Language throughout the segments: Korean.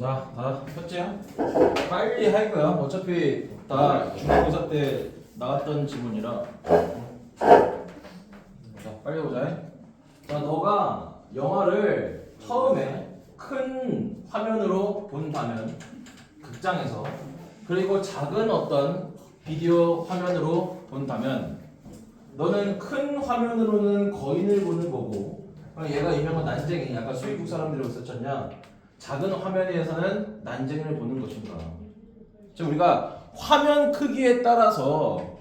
자, 다 폈지요? 빨리 할 거야. 어차피 다 중간고사 때 나왔던 지문이라. 자, 빨리 보자. 자, 너가 영화를 처음에 큰 화면으로 본다면, 극장에서, 그리고 작은 어떤 비디오 화면으로 본다면, 너는 큰 화면으로는 거인을 보는 거고, 얘가 유명한 난쟁이, 약간 수입국 사람들이 없었잖냐? 작은 화면에서는 난쟁이를 보는 것인가? 즉 우리가 화면 크기에 따라서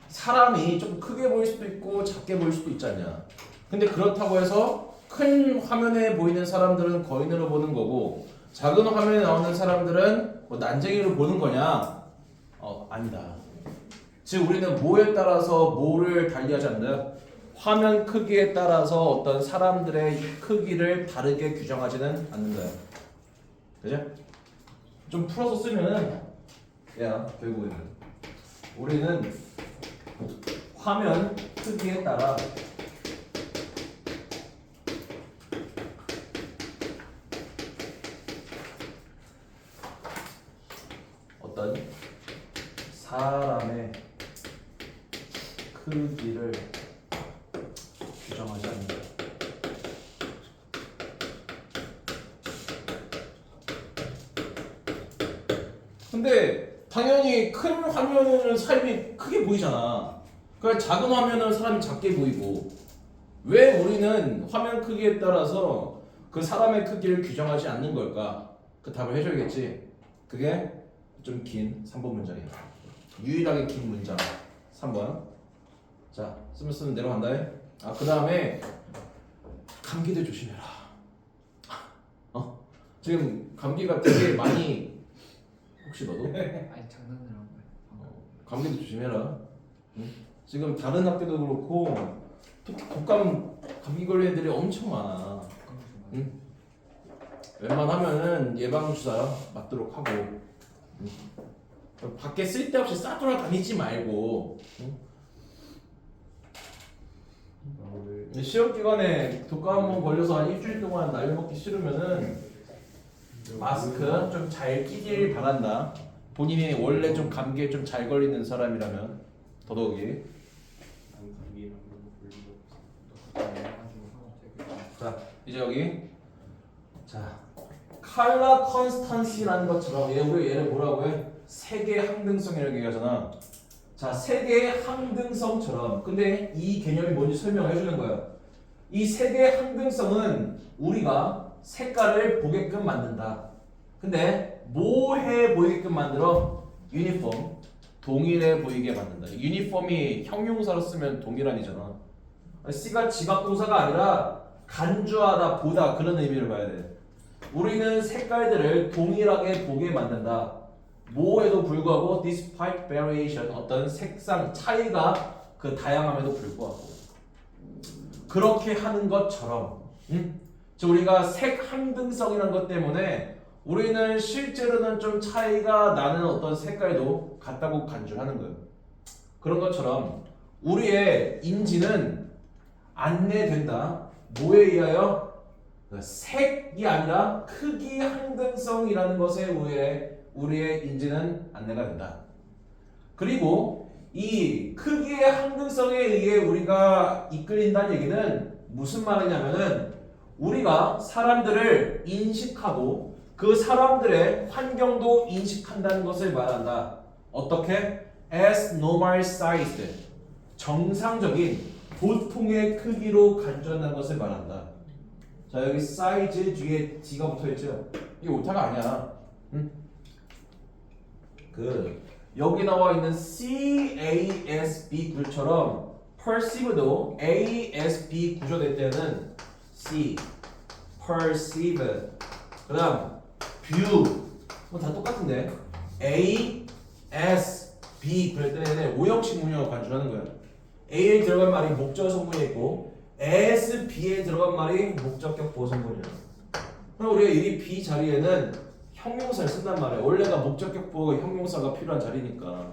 사람이 좀 크게 보일 수도 있고 작게 보일 수도 있잖냐. 근데 그렇다고 해서 큰 화면에 보이는 사람들은 거인으로 보는 거고 작은 화면에 나오는 사람들은 뭐 난쟁이로 보는 거냐? 아니다. 즉 우리는 뭐에 따라서 뭐를 달리하지 않는다. 화면 크기에 따라서 어떤 사람들의 크기를 다르게 규정하지는 않는 거야. 그죠? 좀 풀어서 쓰면은 야 결국에는 우리는 화면 크기에 따라 어떤 사람의 크기를 규정하지 않는다. 근데 당연히 큰 화면은 사람이 크게 보이잖아. 그러니까 작은 화면은 사람이 작게 보이고 왜 우리는 화면 크기에 따라서 그 사람의 크기를 규정하지 않는 걸까? 그 답을 해줘야겠지. 그게 좀 긴 3번 문장이야. 유일하게 긴 문장 3번. 자, 쓰면 내로 간다. 그 다음에 감기도 조심해라. 지금 감기가 되게 많이 혹시 너도? 아니 장난을 한 거야. 감기도 조심해라. 응? 지금 다른 학교도 그렇고 독감 감기 걸리는 애들이 엄청 많아. 응? 웬만하면은 예방 주사 맞도록 하고 응? 밖에 쓸데없이 싸돌아 다니지 말고 응? 시험 기간에 독감 한번 걸려서 한 일주일 동안 날 먹기 싫으면은 마스크 좀 잘 끼길 바란다. 본인이 원래 좀 감기에 좀 잘 걸리는 사람이라면 더더욱이. 자 이제 여기 자 칼라 컨스탄시라는 것처럼 얘를 뭐라고 해? 세계 항등성이라고 얘기하잖아. 자 세계 항등성처럼 근데 이 개념이 뭔지 설명해 주는 거야. 이 세계 항등성은 우리가 색깔을 보게끔 만든다. 근데 뭐해 보이게끔 만들어? 유니폼, 동일해 보이게 만든다. 유니폼이 형용사로 쓰면 동일한이잖아. C가 지각동사가 아니라 간주하다, 보다 그런 의미를 봐야 돼. 우리는 색깔들을 동일하게 보게 만든다. 뭐에도 불구하고 despite variation 어떤 색상 차이가 그 다양함에도 불구하고 그렇게 하는 것처럼 즉 우리가 색 항등성이라는 것 때문에 우리는 실제로는 좀 차이가 나는 어떤 색깔도 같다고 간주하는 거예요. 그런 것처럼 우리의 인지는 안내된다. 뭐에 의하여? 색이 아니라 크기 항등성이라는 것에 우리의 인지는 안내가 된다. 그리고 이 크기의 항등성에 의해 우리가 이끌린다는 얘기는 무슨 말이냐면은 우리가 사람들을 인식하고 그 사람들의 환경도 인식한다는 것을 말한다. 어떻게? As normal sized 정상적인 보통의 크기로 간주한다는 것을 말한다. 자 여기 size 뒤에 D가 붙어있죠? 이게 오타가 아니야. 응? 여기 나와 있는 CASB 구조처럼 perceive도 ASB 구조될 때는 C, perceive 그 다음 view 다 똑같은데 A, S, B 그럴 때는 오형식 문형으로 간주하는 거야. A에 들어간 말이 목적 성분이 있고 S, B에 들어간 말이 목적격 보성분이야. 그럼 우리가 이 B 자리에는 형용사를 쓴단 말이야. 원래가 목적격 보고 형용사가 필요한 자리니까.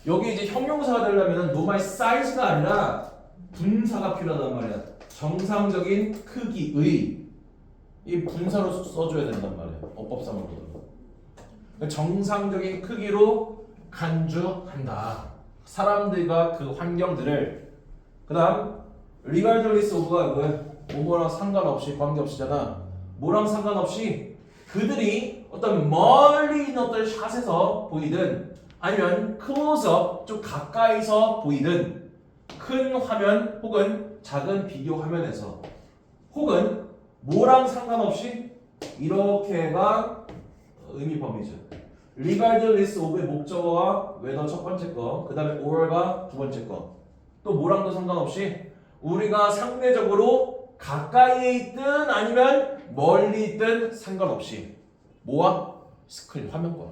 여기 이제 형용사가 되려면 normal size가 아니라 분사가 필요하단 말이야. 정상적인 크기의 이 분사로 써줘야 된단 말이야. 어법상으로도. 정상적인 크기로 간주한다. 사람들과 그 환경들을. 그 다음 regardless of가 뭐야? 뭐뭐랑 상관없이 관계없이잖아. 뭐랑 상관없이 그들이 어떤 멀리 있는 어떤 샷에서 보이든 아니면 클로즈업 좀 가까이서 보이든 큰 화면 혹은 작은 비디오 화면에서 혹은 뭐랑 상관없이 이렇게가 의미 범위죠. regardless of의 목적어와 whether 첫 번째 거, 그 다음에 or가 두 번째 거. 또 뭐랑도 상관없이 우리가 상대적으로 가까이에 있든 아니면 멀리 있든 상관없이 뭐와? 스크린 화면과.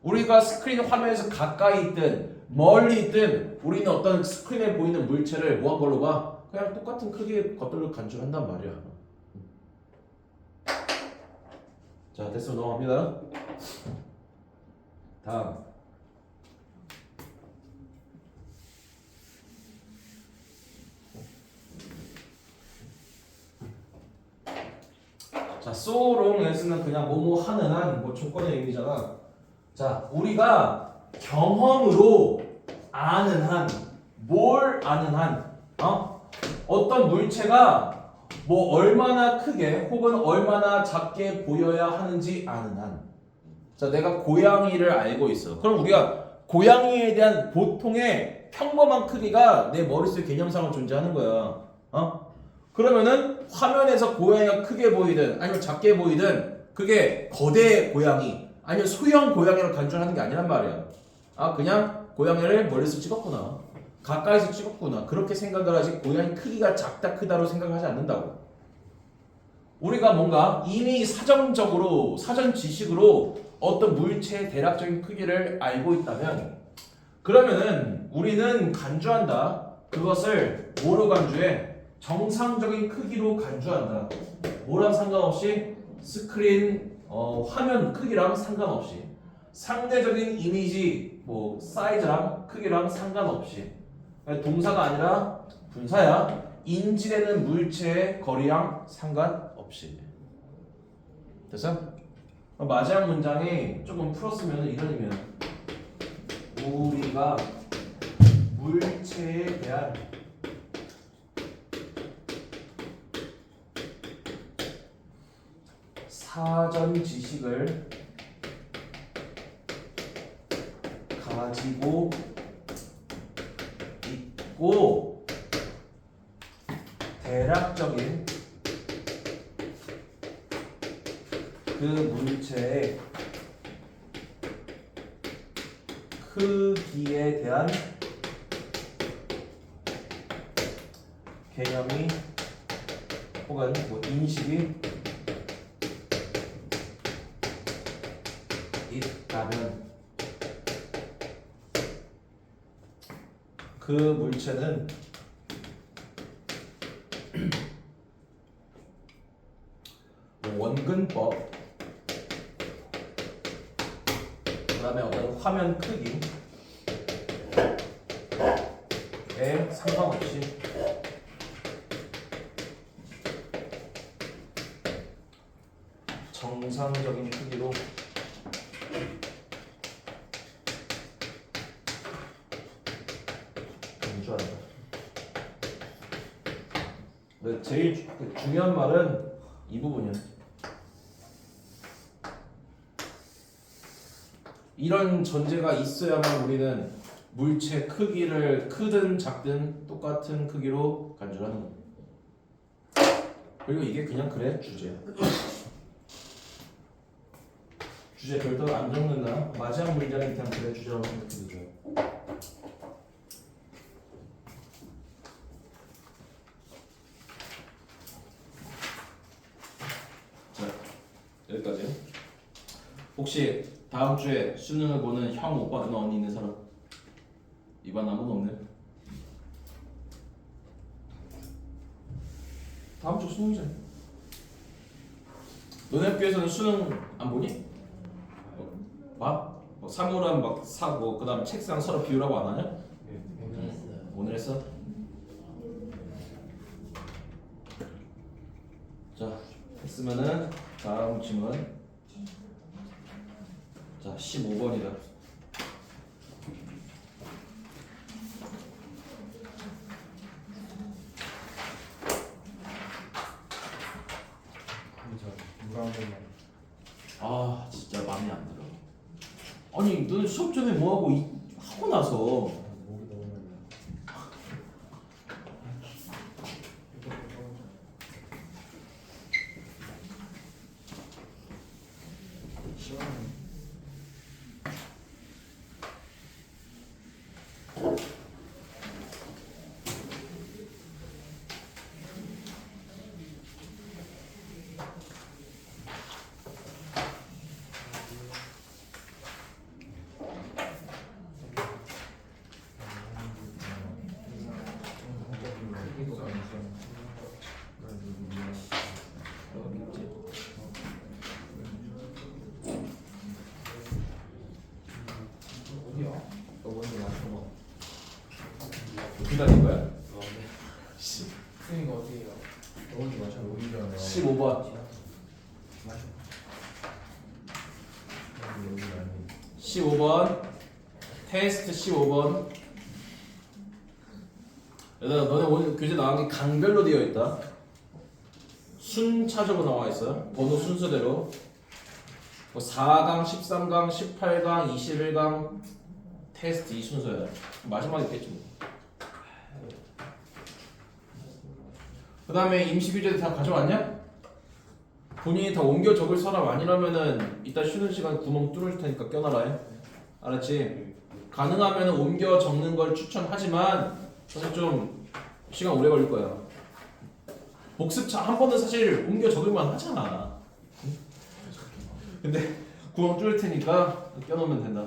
우리가 스크린 화면에서 가까이 있든 멀리 있든 우리는 어떤 스크린에 보이는 물체를 뭐한 걸로 봐? 그냥 똑같은 크기의 것들로 간주한단 말이야. 자, 됐으면 넘어갑니다. 다음. 자, so longas는 그냥 뭐뭐 하는 한 뭐 조건의 의미잖아. 자, 우리가 경험으로 아는 한, 뭘 아는 한, 어떤 물체가 뭐 얼마나 크게 혹은 얼마나 작게 보여야 하는지 아는 한. 자, 내가 고양이를 알고 있어. 그럼 우리가 고양이에 대한 보통의 평범한 크기가 내 머릿속에 개념상으로 존재하는 거야. 그러면은 화면에서 고양이가 크게 보이든 아니면 작게 보이든 그게 거대 고양이 아니면 소형 고양이로 간주하는 게 아니란 말이야. 그냥 고양이를 멀리서 찍었구나. 가까이서 찍었구나. 그렇게 생각을 하지 고양이 크기가 작다 크다로 생각하지 않는다고. 우리가 뭔가 이미 사전적으로 사전 지식으로 어떤 물체의 대략적인 크기를 알고 있다면 그러면은 우리는 간주한다. 그것을 뭐로 간주해? 정상적인 크기로 간주한다. 뭐랑 상관없이 스크린 화면 크기랑 상관없이 상대적인 이미지 뭐 사이즈랑 크기랑 상관없이 동사가 아니라 분사야. 인지되는 물체의 거리랑 상관없이. 됐어? 마지막 문장이 조금 풀었으면 이런 의미야. 우리가 물체에 대한 사전 지식을 가지고 있고 대략적인 그 물체의 크기에 대한 개념이 혹은 뭐 인식이 있다면 그 물체는 원근법 그 다음에 어떤 화면 크기에 상관없이 정상적인 크기로 간주한다. 근데 제일 중요한 말은 이 부분이야. 이런 전제가 있어야만 우리는 물체 크기를 크든 작든 똑같은 크기로 간주하는 거야. 그리고 이게 그냥 그래 주제야. 주제 별도로 안 적는다. 마지막 문장이 그냥 그래 주제라고 생각해도 자, 여기까지. 혹시 다음 주에 수능을 보는 형, 오빠, 누나, 언니 있는 사람? 이반 아무도 없네. 다음 주 수능이잖아. 너네 학교에서는 수능 안 보니? 봐? 뭐 사물함 막 사고 그 다음 책상 서로 비우라고 안 하냐? 오늘 했어? 자, 됐으면은 다음 질문. 자, 15번이다. 물한 번만. 아, 진짜 마음에 안 들어. 아니, 너는 수업 전에 뭐 하고 하고 나서 목이 너무 많이. 시원하네. 어디야? 너 먼저 맞춰봐. 기다린 거야? 스윙이 어디에요? 어디 마셔 어디잖아. 15번. 마셔. 여기 아니. 15번. 테스트 15번. 얘들아, 너네 오늘 교재 나온 게 강별로 되어 있다. 순차적으로 나와 있어요. 번호 순서대로. 뭐 4강, 13강, 18강, 21강 테스트 이 순서야. 마지막에 있겠지 뭐. 그 다음에 임시 교재도 다 가져왔냐? 본인이 다 옮겨 적을 사람 아니라면은 이따 쉬는 시간 구멍 뚫을 테니까 껴놔라 해. 알았지? 가능하면 옮겨 적는 걸 추천하지만 사실 좀 시간 오래 걸릴 거야. 복습차 한 번은 사실 옮겨 적을만 하잖아. 응? 근데 구멍 뚫을 테니까 껴놓으면 된다.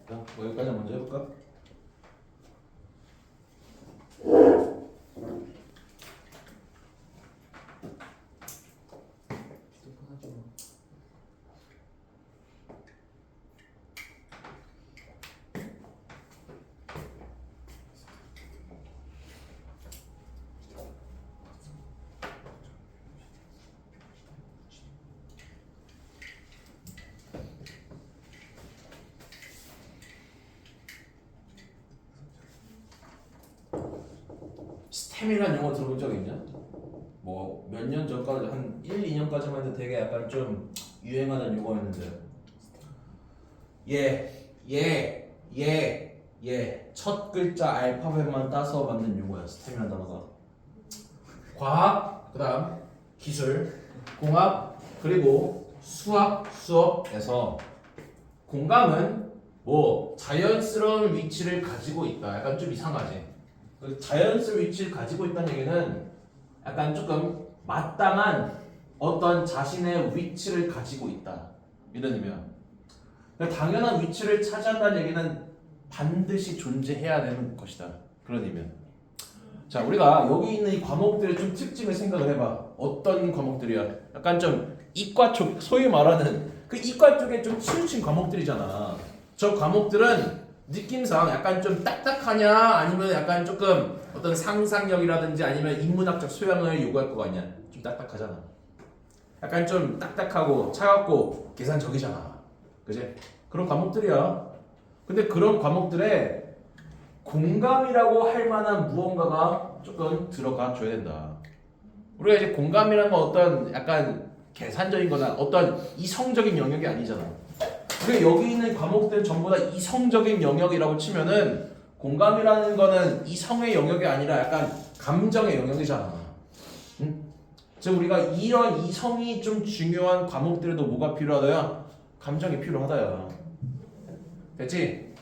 자, 뭐 여기까지 먼저 해볼까? 휴대폰 하지 마. 스템이란 용어 들어본 적 있냐? 뭐 몇 년 전까지 한 1, 2년까지만 해도 되게 약간 좀 유행하는 용어였는데 첫 글자 알파벳만 따서 만든 용어야. 스템이라는 단어가 과학, 그 다음 기술, 공학, 그리고 수학, 수업에서 공감은 뭐 자연스러운 위치를 가지고 있다. 약간 좀 이상하지. 그 자연스러운 위치를 가지고 있다는 얘기는 약간 조금 마땅한 어떤 자신의 위치를 가지고 있다 이런 의미야. 당연한 위치를 차지한다는 얘기는 반드시 존재해야 되는 것이다 그런 의미야. 자, 우리가 여기 있는 이 과목들의 좀 특징을 생각을 해봐. 어떤 과목들이야? 약간 좀 이과 쪽, 소위 말하는 그 이과 쪽에 좀 치우친 과목들이잖아. 저 과목들은 느낌상 약간 좀 딱딱하냐 아니면 약간 조금 어떤 상상력이라든지 아니면 인문학적 소양을 요구할 거 아니야. 좀 딱딱하잖아. 약간 좀 딱딱하고 차갑고 계산적이잖아. 그지? 그런 과목들이야. 근데 그런 과목들에 공감이라고 할 만한 무언가가 조금 들어가 줘야 된다. 우리가 이제 공감이라는 건 어떤 약간 계산적인 거나 어떤 이성적인 영역이 아니잖아. 그리고 여기 있는 과목들은 전부 다 이성적인 영역이라고 치면은 공감이라는 거는 이성의 영역이 아니라 약간 감정의 영역이잖아. 응? 즉 우리가 이런 이성이 좀 중요한 과목들에도 뭐가 필요하다야? 감정이 필요하다야. 됐지?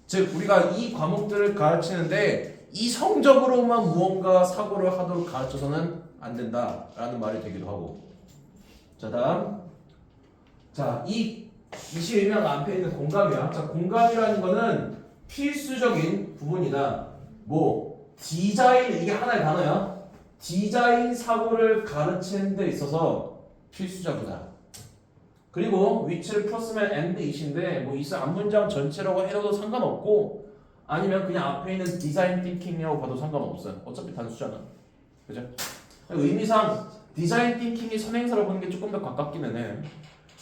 즉 우리가 이 과목들을 가르치는데 이성적으로만 무언가 사고를 하도록 가르쳐서는 안 된다라는 말이 되기도 하고. 자, 다음. 자, 이 22명 앞에 있는 공감이야. 자, 공감이라는 거는 필수적인 부분이다. 뭐 디자인, 이게 하나의 단어야. 디자인 사고를 가르치는 데 있어서 필수적이다. 그리고 위치를 풀었으면 and it인데 뭐 이 앞문장 전체라고 해도 상관없고 아니면 그냥 앞에 있는 디자인 띵킹이라고 봐도 상관없어요. 어차피 단수잖아. 그죠? 의미상 디자인 띵킹이 선행사로 보는 게 조금 더 가깝기는 해.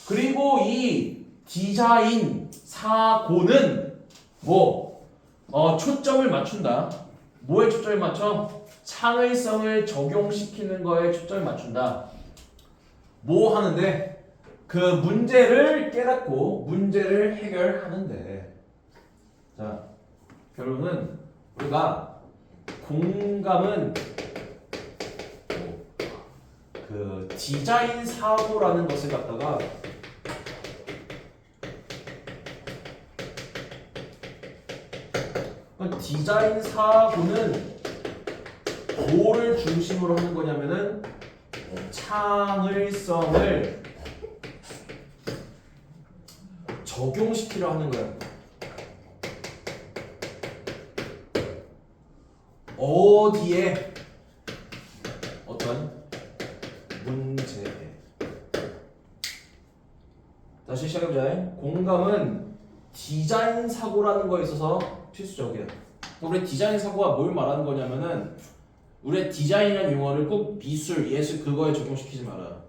그리고 이 디자인 사고는 초점을 맞춘다. 뭐에 초점을 맞춰? 창의성을 적용시키는 거에 초점을 맞춘다. 뭐 하는데? 그 문제를 깨닫고 문제를 해결하는데. 자, 결론은 우리가 공감은 그 디자인 사고라는 것을 갖다가 디자인 사고는 뭐를 중심으로 하는 거냐면은 창의성을 적용시키려 하는 거야. 어디에? 어떤 문제에. 다시 시작해보자. 공감은 디자인 사고라는 거에 있어서 필수적이야. 우리 디자인 사고가 뭘 말하는 거냐면은 우리의 디자인이라는 용어를 꼭 미술, 예술 그거에 적용시키지 마라.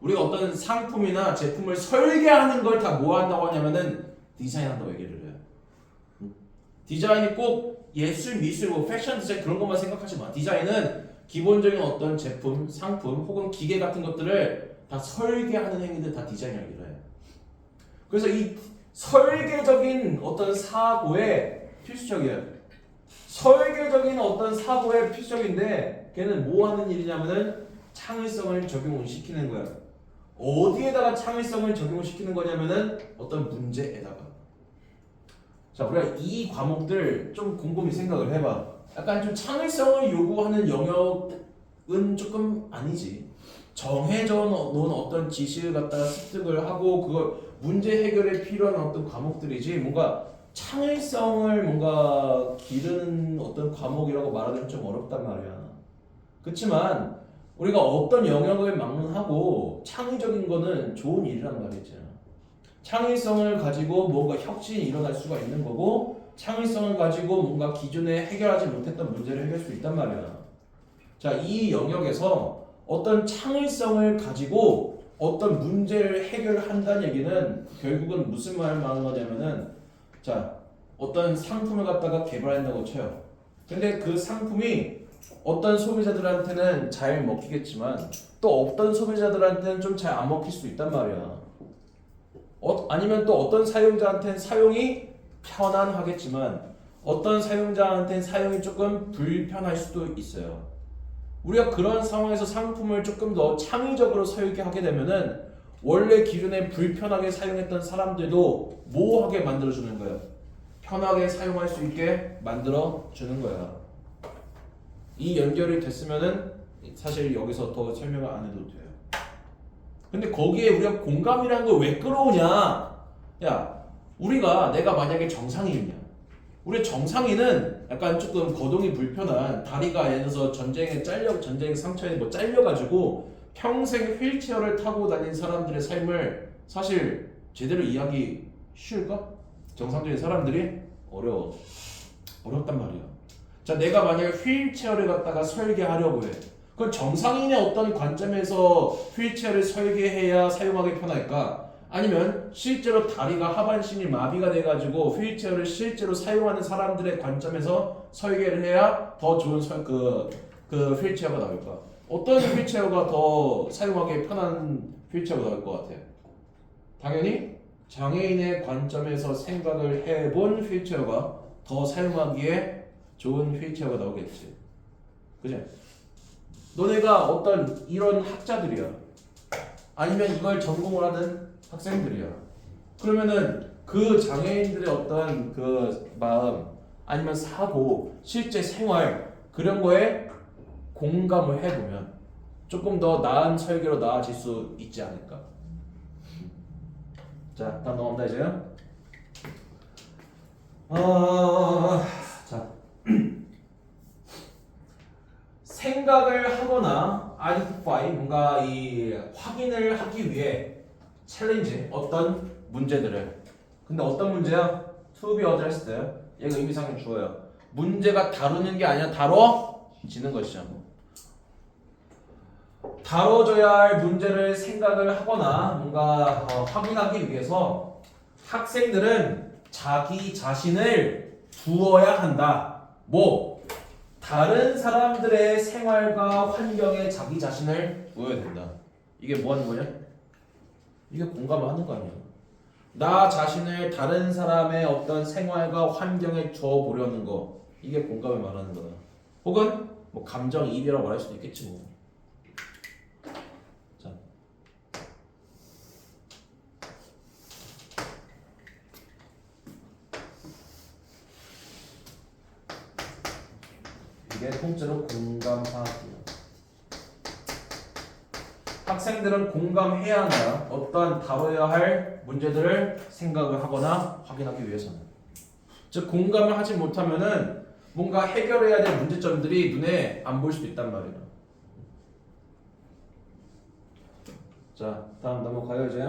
우리가 어떤 상품이나 제품을 설계하는 걸 다 뭐 한다고 하냐면은 디자인한다고 얘기를 해요. 디자인이 꼭 예술, 미술, 뭐 패션 디자인 그런 것만 생각하지 마. 디자인은 기본적인 어떤 제품, 상품 혹은 기계 같은 것들을 다 설계하는 행위들 다 디자인이라고 얘기를 해요. 그래서 이 설계적인 어떤 사고에 필수적이에요. 설계적인 어떤 사고에 필수적인데 걔는 뭐 하는 일이냐면은 창의성을 적용을 시키는 거야. 어디에다가 창의성을 적용을 시키는 거냐면은 어떤 문제에다가. 자, 우리가 이 과목들 좀 곰곰이 생각을 해봐. 약간 좀 창의성을 요구하는 영역은 조금 아니지. 정해져 놓은 어떤 지식을 갖다가 습득을 하고 그걸 문제 해결에 필요한 어떤 과목들이지. 뭔가 창의성을 뭔가 기르는 어떤 과목이라고 말하기는 좀 어렵단 말이야. 그렇지만 우리가 어떤 영역을 막론하고 창의적인 거는 좋은 일이란 말이지. 창의성을 가지고 뭔가 혁신이 일어날 수가 있는 거고 창의성을 가지고 뭔가 기존에 해결하지 못했던 문제를 해결할 수 있단 말이야. 자, 이 영역에서 어떤 창의성을 가지고 어떤 문제를 해결한다는 얘기는 결국은 무슨 말을 말하는 거냐면은 자, 어떤 상품을 갖다가 개발한다고 쳐요. 근데 그 상품이 어떤 소비자들한테는 잘 먹히겠지만 또 어떤 소비자들한테는 좀 잘 안 먹힐 수 있단 말이야. 아니면 또 어떤 사용자한테는 사용이 편안하겠지만 어떤 사용자한테는 사용이 조금 불편할 수도 있어요. 우리가 그런 상황에서 상품을 조금 더 창의적으로 설계하게 되면은 원래 기존에 불편하게 사용했던 사람들도 뭐하게 만들어주는 거예요? 편하게 사용할 수 있게 만들어주는 거야. 이 연결이 됐으면은 사실 여기서 더 설명을 안 해도 돼요. 근데 거기에 우리가 공감이라는 걸 왜 끌어오냐? 야, 내가 만약에 정상인이야. 우리 정상인은 약간 조금 거동이 불편한 다리가 예를 들어서 전쟁 상처에 뭐 잘려가지고 평생 휠체어를 타고 다닌 사람들의 삶을 사실 제대로 이해하기 쉬울까? 정상적인 사람들이 어렵단 말이야. 자, 내가 만약에 휠체어를 갖다가 설계하려고 해. 그건 정상인의 어떤 관점에서 휠체어를 설계해야 사용하기 편할까? 아니면 실제로 다리가 하반신이 마비가 돼가지고 휠체어를 실제로 사용하는 사람들의 관점에서 설계를 해야 더 좋은 그 휠체어가 나올까? 어떤 휠체어가 더 사용하기 편한 휠체어가 나올 것 같아? 당연히 장애인의 관점에서 생각을 해본 휠체어가 더 사용하기에 좋은 휠체어가 나오겠지. 그죠? 너네가 어떤 이런 학자들이야. 아니면 이걸 전공을 하는 학생들이야. 그러면은 그 장애인들의 어떤 그 마음 아니면 사고, 실제 생활 그런 거에 공감을 해보면 조금 더 나은 설계로 나아질 수 있지 않을까? 자, 다음 넘어갑니다 이제요. 자, 생각을 하거나 identify 뭔가 이 확인을 하기 위해 챌린지 어떤 문제들을. 근데 어떤 문제야? To be addressed. 얘가 의미상의 주어요. 문제가 다루는 게 아니라 다뤄지는 것이죠. 다뤄져야 할 문제를 생각을 하거나 뭔가 확인하기 위해서 학생들은 자기 자신을 두어야 한다. 다른 사람들의 생활과 환경에 자기 자신을 두어야 된다. 이게 뭐 하는 거냐? 이게 공감을 하는 거 아니야. 나 자신을 다른 사람의 어떤 생활과 환경에 줘보려는 거. 이게 공감을 말하는 거야. 혹은 뭐 감정이입이라고 말할 수도 있겠지 뭐. 자. 이게 통째로 공감하기야. 학생들은 공감해야 한다. 어떠한 다뤄야 할 문제들을 생각을 하거나 확인하기 위해서는. 즉 공감을 하지 못하면은 뭔가 해결해야 될 문제점들이 눈에 안 보일 수도 있단 말이야. 자, 다음 넘어가요 이제.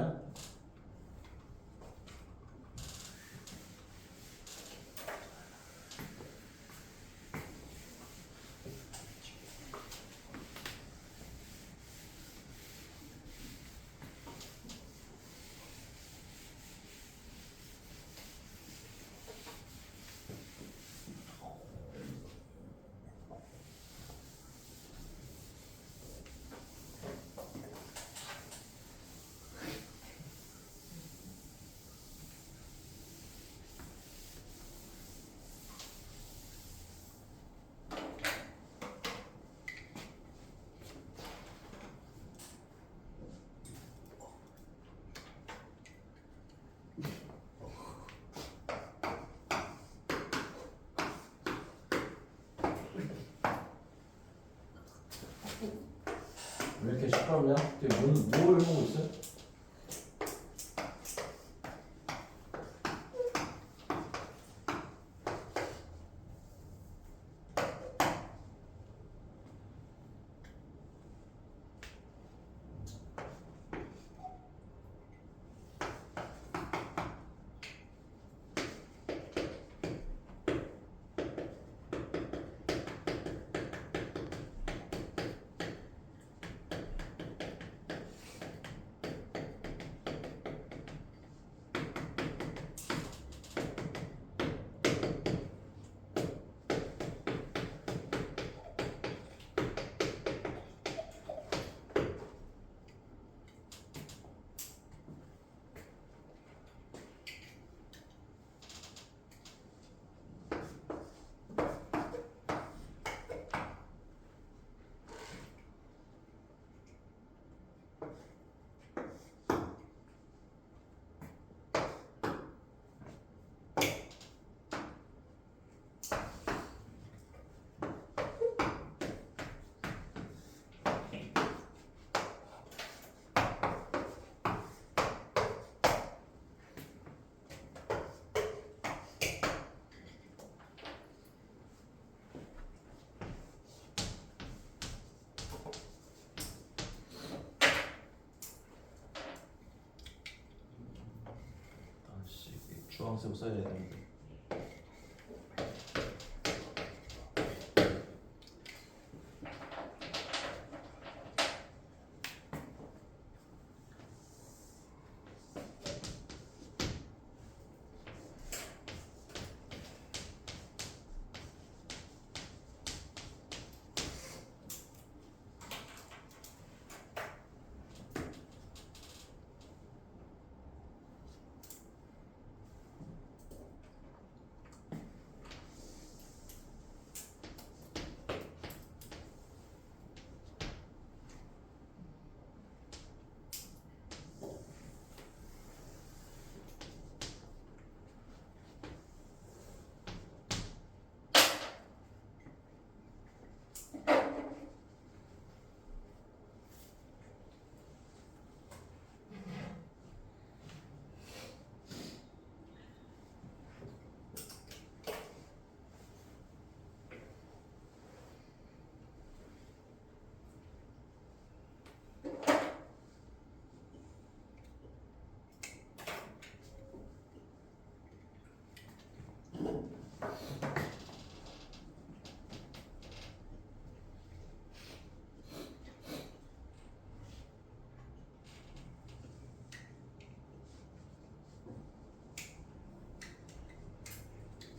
왜 이렇게 시끄럽냐? 뭘 하고 있어? 주황색 써야 되는데.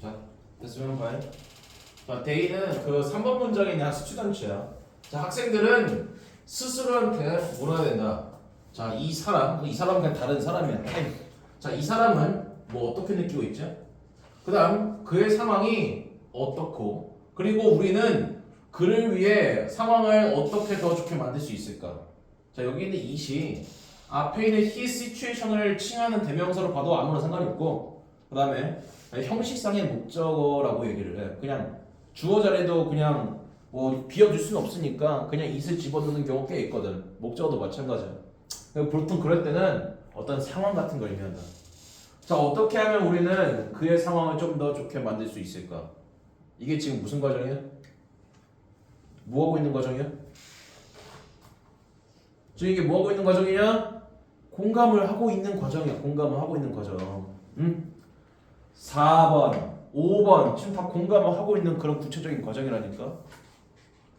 자, 됐으면 봐요. 자, 데이는 그 3번 문장에 있는 수치단체야. 자, 학생들은 스스로한테 뭐라 해야 된다. 자, 이 사람은 그냥 다른 사람이야. 자, 이 사람은 뭐 어떻게 느끼고 있죠? 그 다음 그의 상황이 어떻고, 그리고 우리는 그를 위해 상황을 어떻게 더 좋게 만들 수 있을까? 자, 여기 있는 it이 앞에 있는 his situation을 칭하는 대명사로 봐도 아무런 상관이 없고, 그 다음에 형식상의 목적어라고 얘기를 해. 그냥 주어 자리도 그냥 뭐 비워줄 수는 없으니까 그냥 it을 집어넣는 경우 꽤 있거든. 목적어도 마찬가지야. 보통 그럴 때는 어떤 상황 같은 걸 의미한다. 자, 어떻게 하면 우리는 그의 상황을 좀 더 좋게 만들 수 있을까? 이게 지금 무슨 과정이야? 뭐 하고 있는 과정이야? 지금 이게 뭐 하고 있는 과정이냐? 공감을 하고 있는 과정이야. 공감을 하고 있는 과정. 응? 4번, 5번 지금 다 공감을 하고 있는 그런 구체적인 과정이라니까.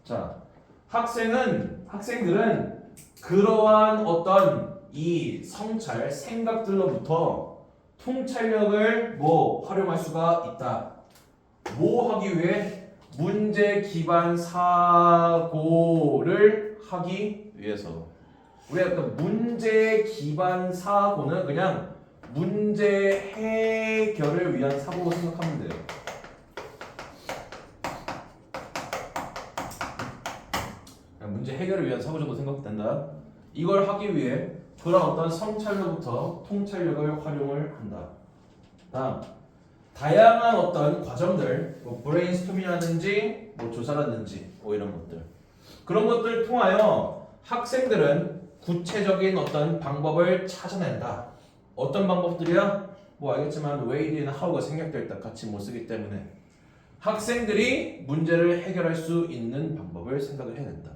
자, 학생들은 그러한 어떤 이 성찰, 생각들로부터 통찰력을 뭐 활용할 수가 있다. 뭐 하기 위해? 문제 기반 사고를 하기 위해서. 우리가 그 문제 기반 사고는 그냥 문제 해결을 위한 사고로 생각하면 돼요. 그냥 문제 해결을 위한 사고 정도 생각된다. 이걸 하기 위해 그런 어떤 성찰로부터 통찰력을 활용을 한다. 다음, 다양한 어떤 과정들, 뭐 브레인스토밍이라든지 뭐 조사라든지 뭐 이런 것들, 그런 것들을 통하여 학생들은 구체적인 어떤 방법을 찾아낸다. 어떤 방법들이야? 뭐 알겠지만 way이나 how가 생략될 때 같이 못 쓰기 때문에 학생들이 문제를 해결할 수 있는 방법을 생각을 해낸다.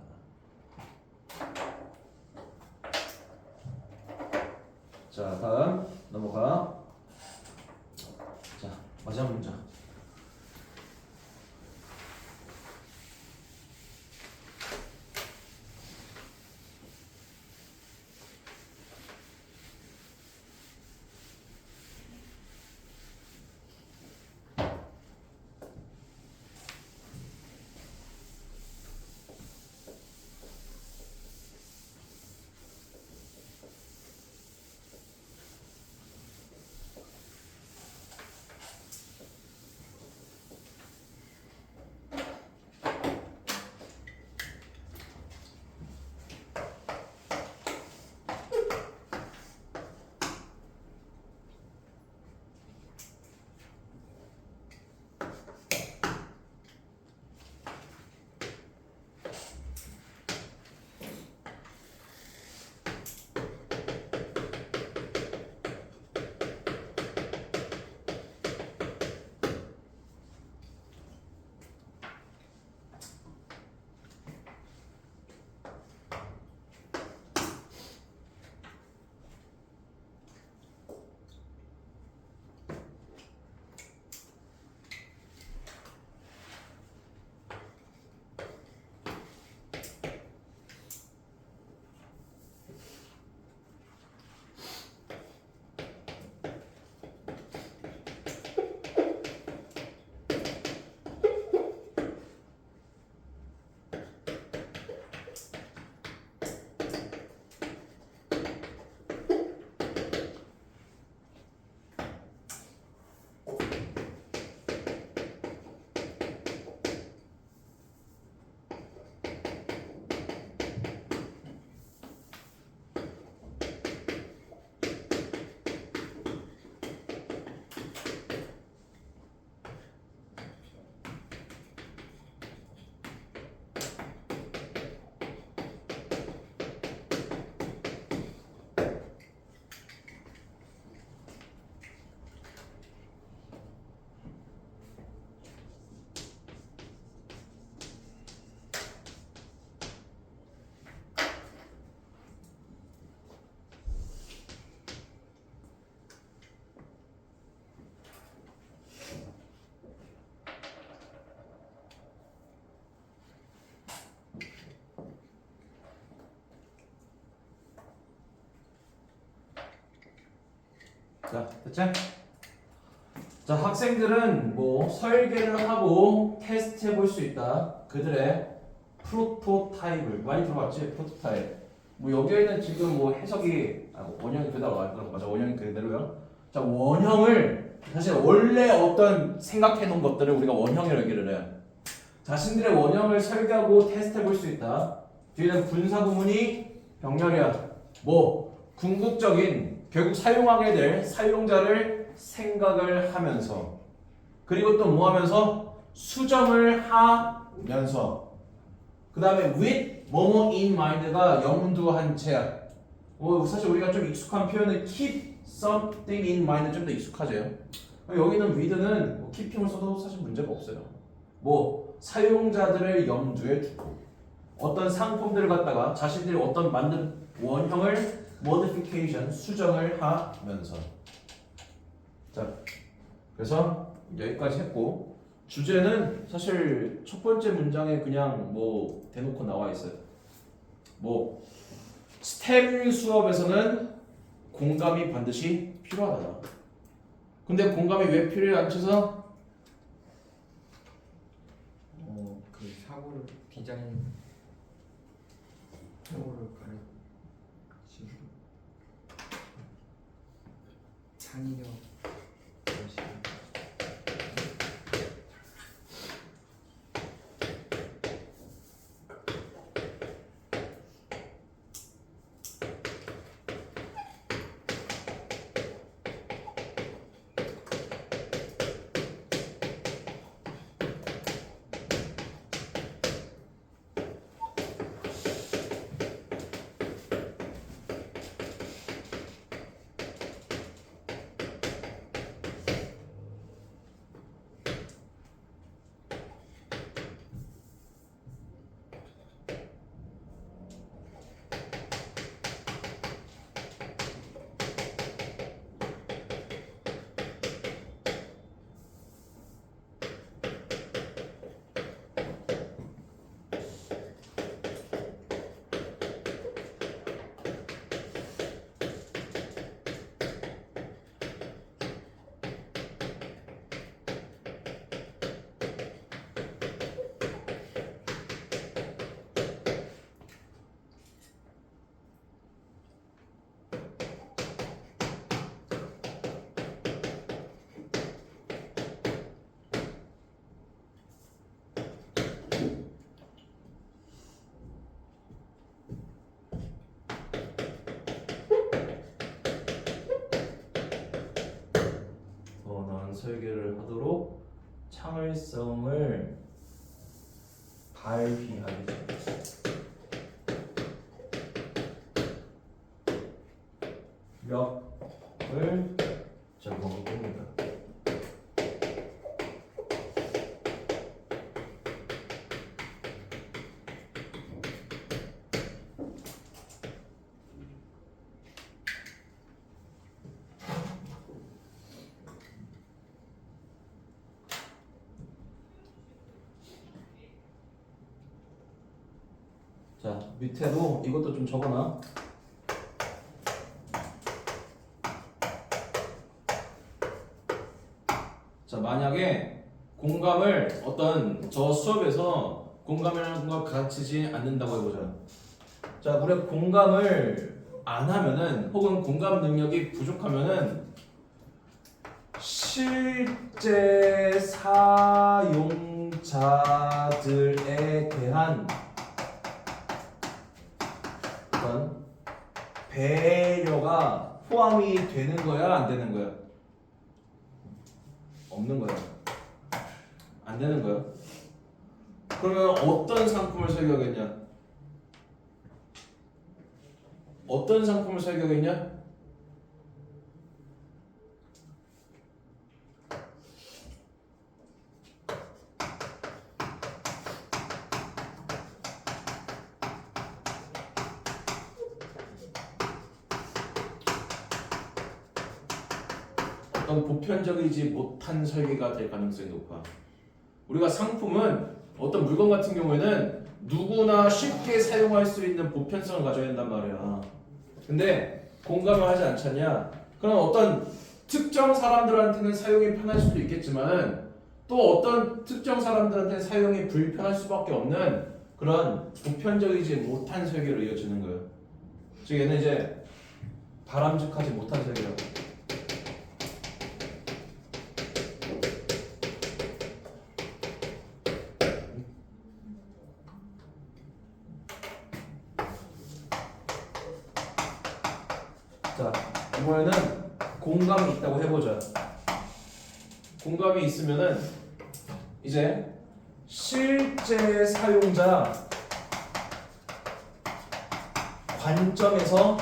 자, 다음 넘어가. 자, 마지막 문장. 자, 됐지? 자, 학생들은 뭐 설계를 하고 테스트해 볼 수 있다. 그들의 프로토타입을 많이 들어봤지? 프로토타입. 뭐 여기에는 지금 뭐 해석이 원형이 그대로 맞아. 원형이 그대로요. 자, 원형을 사실 원래 어떤 생각해 놓은 것들을 우리가 원형이라고 얘기를 해. 자신들의 원형을 설계하고 테스트해 볼 수 있다. 뒤에는 분사 구문이 병렬이야. 뭐 궁극적인 결국 사용하게 될 사용자를 생각을 하면서 그리고 또 뭐 하면서 수정을 하면서 그 다음에 with 뭐뭐 in mind가 염두한 채야. 사실 우리가 좀 익숙한 표현은 keep something in mind 좀 더 익숙하죠. 여기는 with는 뭐 keeping을 써도 사실 문제가 없어요. 뭐 사용자들을 염두에 두고 어떤 상품들을 갖다가 자신들이 어떤 만든 원형을 modification 수정을 하면서 자 그래서 여기까지 했고 주제는 사실 첫 번째 문장에 그냥 뭐 대놓고 나와 있어요. 뭐 스템 수업에서는 공감이 반드시 필요하다. 근데 공감이 왜 필요해 앉혀서? 그 사고를 디자인 사고를 가르치고 창의력 것이 설계를 하도록 창의성을 발휘하게 됩니다. 력을 적용할 겁니다. 자, 밑에도 이것도 좀 적어놔. 자, 만약에 공감을 어떤 저 수업에서 공감이라는 걸 가르치지 않는다고 해보자. 자, 우리가 공감을 안 하면은 혹은 공감 능력이 부족하면은 실제 사용자들에 대한 어떤 배려가 포함이 되는 거야, 안 되는 거야? 없는 거야. 안 되는 거야. 그러면 어떤 상품을 설계하겠냐? 어떤 상품을 설계하겠냐? 어떤 보편적이지 못한 설계가 될 가능성이 높아. 우리가 상품은 어떤 물건 같은 경우에는 누구나 쉽게 사용할 수 있는 보편성을 가져야 된단 말이야. 근데 공감을 하지 않잖냐? 그럼 어떤 특정 사람들한테는 사용이 편할 수도 있겠지만 또 어떤 특정 사람들한테 사용이 불편할 수밖에 없는 그런 보편적이지 못한 설계로 이어지는 거예요. 즉 얘는 이제 바람직하지 못한 설계라고. 자, 이번에는 공감이 있다고 해보자. 공감이 있으면은 이제 실제 사용자 관점에서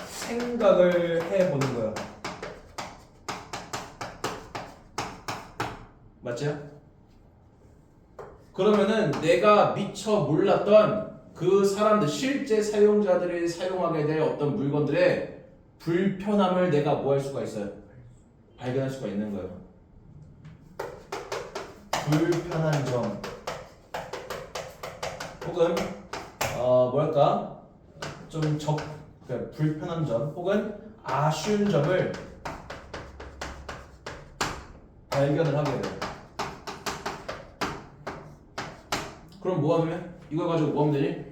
생각을 해보는 거야. 맞죠? 그러면은 내가 미처 몰랐던 그 사람들 실제 사용자들이 사용하게 될 어떤 물건들의 불편함을 내가 뭐 할 수가 있어요? 발견할 수가 있는 거예요. 불편한 점 혹은 뭐랄까 좀 그러니까 불편한 점 혹은 아쉬운 점을 발견을 하게 돼요. 그럼 뭐 하면? 이걸 가지고 뭐 하면 되니?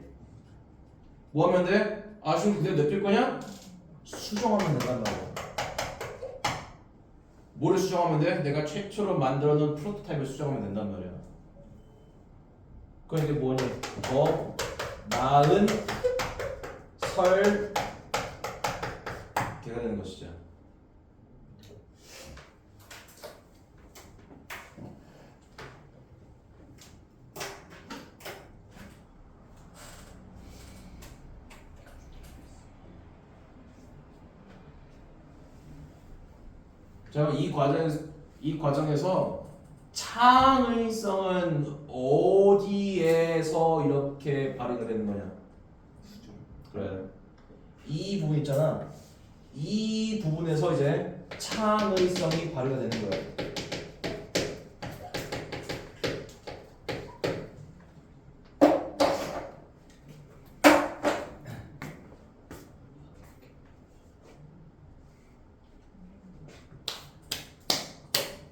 뭐 하면 돼? 아쉬운 그대로 냅둘 거냐? 수정하면 된단 말이야. 뭐를 수정하면 돼? 내가 최초로 만들어 놓은 프로토타입을 수정하면 된단 말이야. 그러니까 뭐니? 더 나은 설계가 되는 것이죠. 자, 이 과정에서 창의성은 어디에서 이렇게 발휘가 되는 거냐? 그래. 이 부분 있잖아. 이 부분에서 이제 창의성이 발휘가 되는 거야.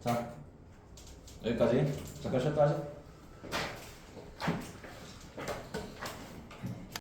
자, 여기까지. 잠깐 쉬었다 하자.